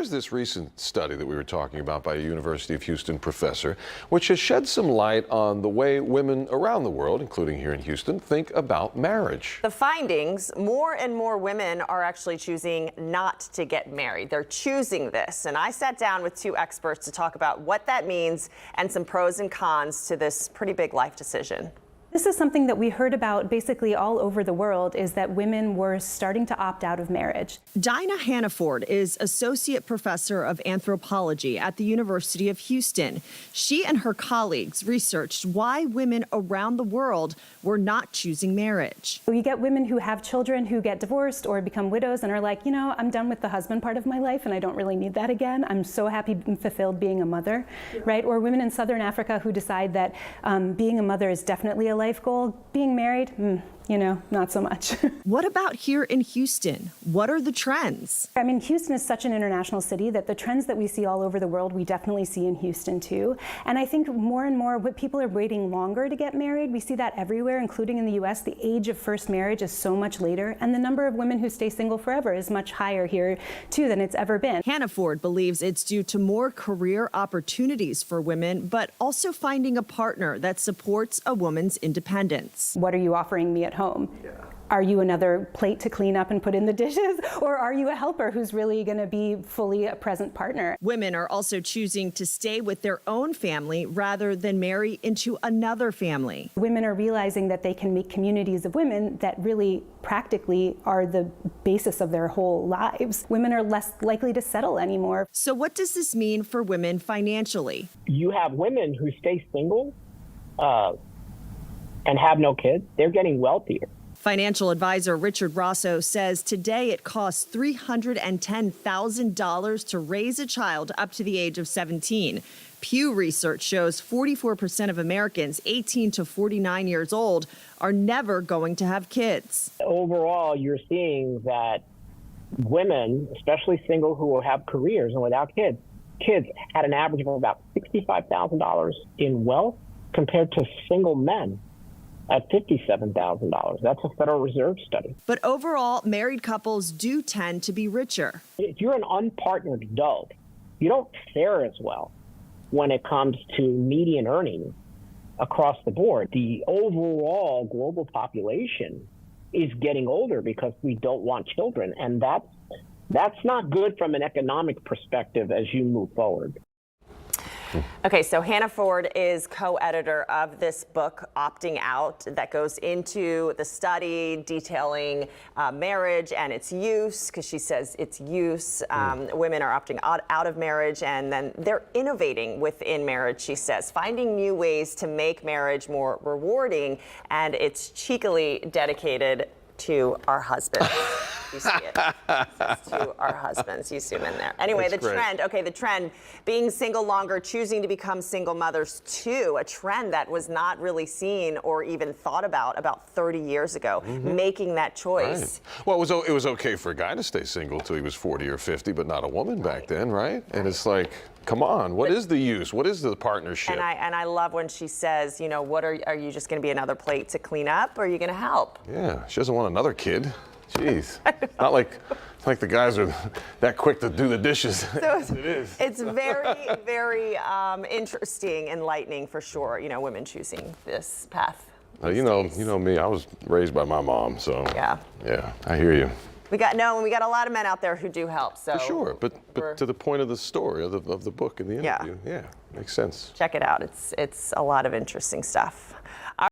here's this recent study that we were talking about by a University of Houston professor, which has shed some light on the way women around the world, including here in Houston, think about marriage. The findings, more and more women are actually choosing not to get married. They're choosing this. And I sat down with two experts to talk about what that means and some pros and cons to this pretty big life decision. This is something that we heard about basically all over the world, is that women were starting to opt out of marriage. Dinah Hannaford is Associate Professor of Anthropology at the University of Houston. She and her colleagues researched why women around the world were not choosing marriage. You get women who have children who get divorced or become widows and are like, you know, I'm done with the husband part of my life and I don't really need that again. I'm so happy and fulfilled being a mother, right? Or women in Southern Africa who decide that being a mother is definitely a life goal. Being married, you know, not so much. What about here in Houston? What are the trends? I mean, Houston is such an international city that the trends that we see all over the world, we definitely see in Houston too. And I think more and more people are waiting longer to get married. We see that everywhere, including in the US. The age of first marriage is so much later, and the number of women who stay single forever is much higher here too than it's ever been. Hannaford believes it's due to more career opportunities for women, but also finding a partner that supports a woman's independence. What are you offering me at home? Are you another plate to clean up and put in the dishes? Or are you a helper who's really going to be fully a present partner? Women are also choosing to stay with their own family rather than marry into another family. Women are realizing that they can make communities of women that really practically are the basis of their whole lives. Women are less likely to settle anymore. So what does this mean for women financially? You have women who stay single and have no kids. They're getting wealthier. Financial advisor Richard Rosso says today it costs $310,000 to raise a child up to the age of 17. Pew Research shows 44% of Americans 18 to 49 years old are never going to have kids. Overall, you're seeing that women, especially single who have careers and without kids had an average of about $65,000 in wealth compared to single men at $57,000. That's a Federal Reserve study. But overall, married couples do tend to be richer. If you're an unpartnered adult, you don't fare as well when it comes to median earnings across the board. The overall global population is getting older because we don't want children, and that's not good from an economic perspective as you move forward. Okay, so Hannaford is co-editor of this book, Opting Out, that goes into the study detailing marriage and its use, because she says its use. Women are opting out of marriage, and then they're innovating within marriage, she says, finding new ways to make marriage more rewarding, and it's cheekily dedicated to our husbands. You see it. It says to our husbands. You zoom in there. Anyway, That's the great. trend. Okay, the trend: being single longer, choosing to become single mothers too. A trend that was not really seen or even thought about 30 years ago. Making that choice. Right. Well, it was okay for a guy to stay single till he was 40 or 50, but not a woman back then, right? And it's like, come on, what is the use? What is the partnership? And I love when she says, you know, what are you just going to be another plate to clean up, or are you going to help? Yeah, she doesn't want another kid. Jeez. Not like the guys are that quick to do the dishes. So It is. It's very, very interesting, enlightening for sure. You know, women choosing this path. You know me. I was raised by my mom, so Yeah. yeah, I hear you. We got a lot of men out there who do help. So For sure, but to the point of the story of the book and the Yeah. interview, yeah, makes sense. check it out. It's a lot of interesting stuff.